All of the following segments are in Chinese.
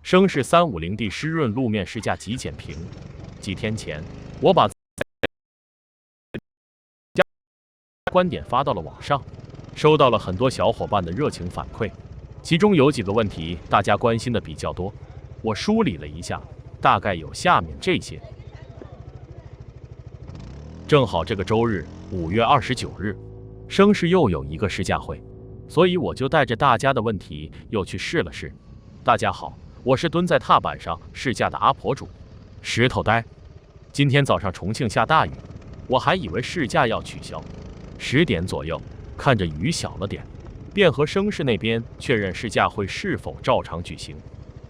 声势 350D 湿润路面试驾极简评。几天前，我把观点发到了网上，收到了很多小伙伴的热情反馈，其中有几个问题大家关心的比较多，我梳理了一下，大概有下面这些。正好这个周日5月29日，声势又有一个试驾会，所以我就带着大家的问题又去试了试。大家好，我是蹲在踏板上试驾的阿婆主石头呆。今天早上重庆下大雨，我还以为试驾要取消。10点左右，看着雨小了点，便和声势那边确认试驾会是否照常举行。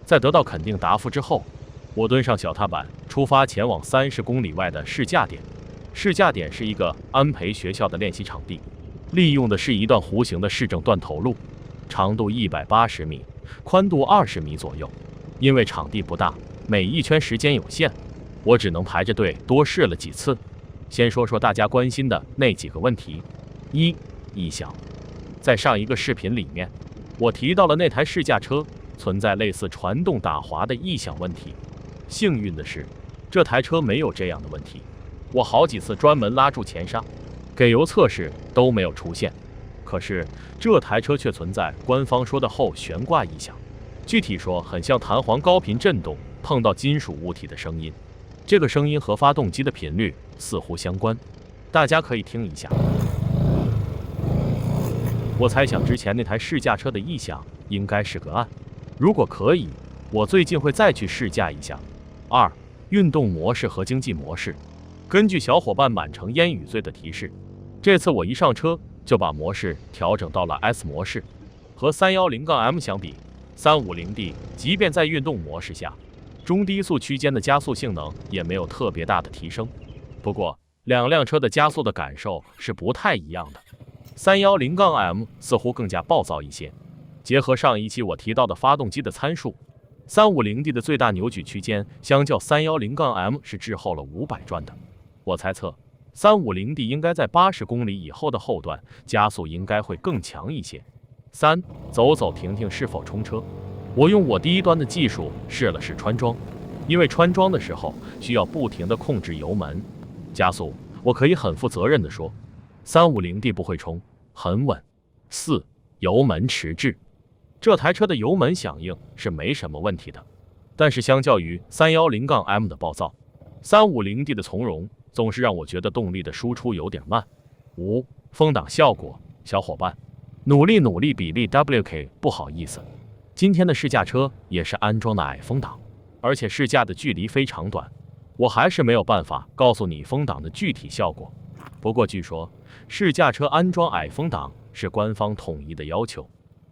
在得到肯定答复之后，我蹲上小踏板，出发前往30公里外的试驾点。试驾点是一个安培学校的练习场地，利用的是一段弧形的市政断头路，长度180米，宽度20米左右。因为场地不大，每一圈时间有限，我只能排着队多试了几次。先说说大家关心的那几个问题。1、异响。在上一个视频里面，我提到了那台试驾车存在类似传动打滑的异响问题。幸运的是，这台车没有这样的问题。我好几次专门拉住前刹，给油测试都没有出现。可是这台车却存在官方说的后悬挂异响，具体说很像弹簧高频振动碰到金属物体的声音，这个声音和发动机的频率似乎相关，大家可以听一下。我猜想之前那台试驾车的异响应该是个案，如果可以，我最近会再去试驾一下。2、运动模式和经济模式。根据小伙伴满城烟雨醉的提示，这次我一上车就把模式调整到了 S 模式。和 310-M 相比， 350D 即便在运动模式下，中低速区间的加速性能也没有特别大的提升。不过两辆车的加速的感受是不太一样的， 310-M 似乎更加暴躁一些。结合上一期我提到的发动机的参数， 350D 的最大扭矩区间相较 310-M 是滞后了500转的。我猜测 350D 应该在80公里以后的后段加速应该会更强一些。3、走走停停是否冲车。我用我第一端的技术试了试穿桩，因为穿桩的时候需要不停地控制油门加速，我可以很负责任地说 350D 不会冲，很稳。4、油门迟滞。这台车的油门响应是没什么问题的，但是相较于 310-M 的暴躁， 350D 的从容总是让我觉得动力的输出有点慢。5、风挡效果。小伙伴努力比例 WK 不好意思，今天的试驾车也是安装的矮风挡，而且试驾的距离非常短，我还是没有办法告诉你风挡的具体效果。不过据说试驾车安装矮风挡是官方统一的要求，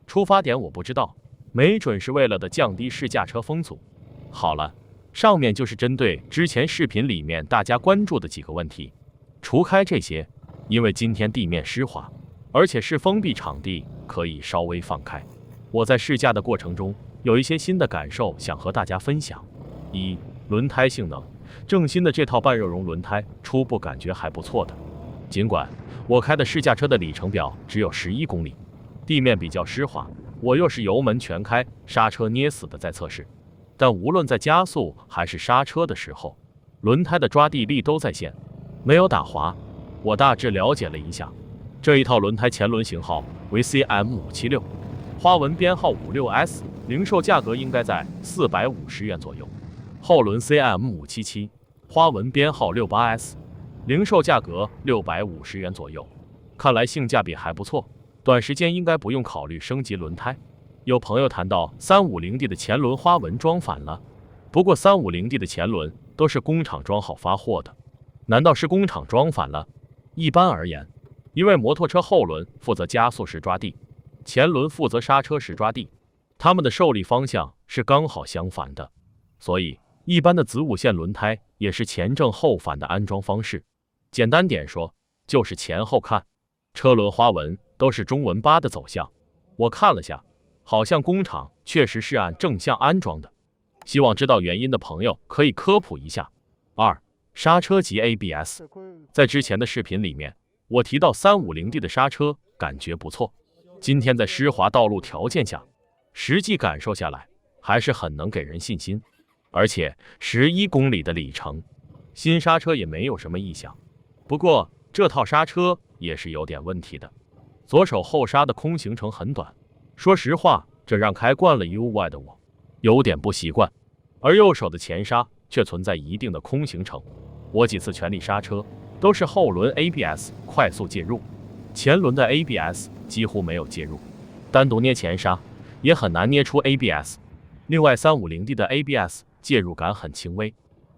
出发点我不知道，没准是为了的降低试驾车风阻。好了，上面就是针对之前视频里面大家关注的几个问题。除开这些，因为今天地面湿滑，而且是封闭场地，可以稍微放开。我在试驾的过程中有一些新的感受想和大家分享。1、轮胎性能。正新的这套半热熔轮胎初步感觉还不错的，尽管我开的试驾车的里程表只有11公里，地面比较湿滑，我又是油门全开，刹车捏死的在测试，但无论在加速还是刹车的时候，轮胎的抓地力都在线，没有打滑。我大致了解了一下，这一套轮胎前轮型号为 CM576， 花纹编号 56S， 零售价格应该在450元左右。后轮 CM577， 花纹编号 68S， 零售价格650元左右。看来性价比还不错，短时间应该不用考虑升级轮胎。有朋友谈到 350D 的前轮花纹装反了，不过 350D 的前轮都是工厂装好发货的，难道是工厂装反了？一般而言，因为摩托车后轮负责加速时抓地，前轮负责刹车时抓地，它们的受力方向是刚好相反的，所以一般的子午线轮胎也是前正后反的安装方式。简单点说，就是前后看，车轮花纹都是中文8的走向。我看了下，好像工厂确实是按正向安装的，希望知道原因的朋友可以科普一下。2、刹车及 ABS。 在之前的视频里面，我提到 350D 的刹车感觉不错，今天在湿滑道路条件下，实际感受下来还是很能给人信心。而且11公里的里程，新刹车也没有什么异响。不过这套刹车也是有点问题的，左手后刹的空行程很短，说实话，这让开惯了 UY 的我有点不习惯。而右手的前刹却存在一定的空行程，我几次全力刹车都是后轮 ABS 快速介入，前轮的 ABS 几乎没有介入，单独捏前刹也很难捏出 ABS。另外 350D 的 ABS 介入感很轻微，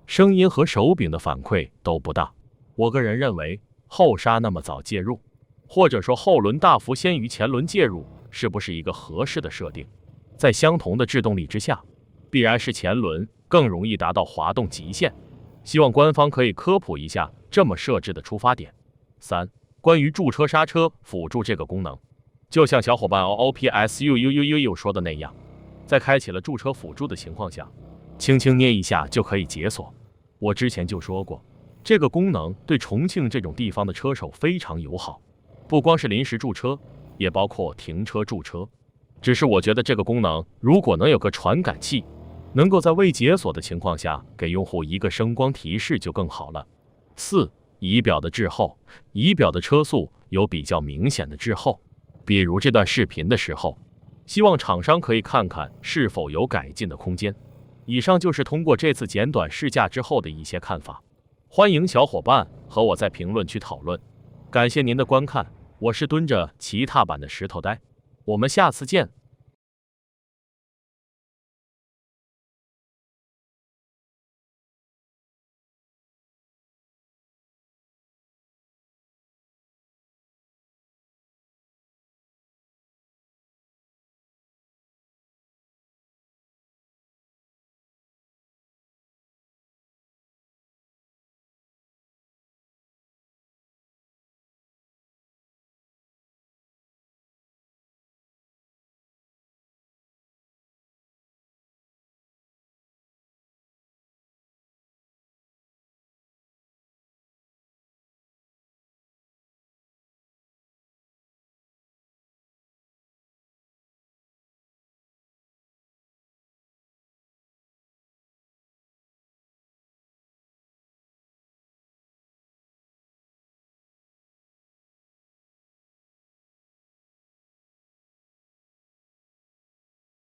声音和手柄的反馈都不大。我个人认为后刹那么早介入，或者说后轮大幅先于前轮介入，是不是一个合适的设定？在相同的制动力之下，必然是前轮更容易达到滑动极限。希望官方可以科普一下这么设置的出发点。3. 关于驻车刹车辅助这个功能，就像小伙伴 OOPSUUUU 说的那样，在开启了驻车辅助的情况下，轻轻捏一下就可以解锁。我之前就说过，这个功能对重庆这种地方的车手非常友好，不光是临时驻车，也包括停车驻车。只是我觉得这个功能如果能有个传感器，能够在未解锁的情况下给用户一个声光提示就更好了。4. 仪表的滞后，仪表的车速有比较明显的滞后，比如这段视频的时候，希望厂商可以看看是否有改进的空间。以上就是通过这次简短试驾之后的一些看法，欢迎小伙伴和我在评论区讨论。感谢您的观看，我是蹲着骑踏版的石头呆，我们下次见。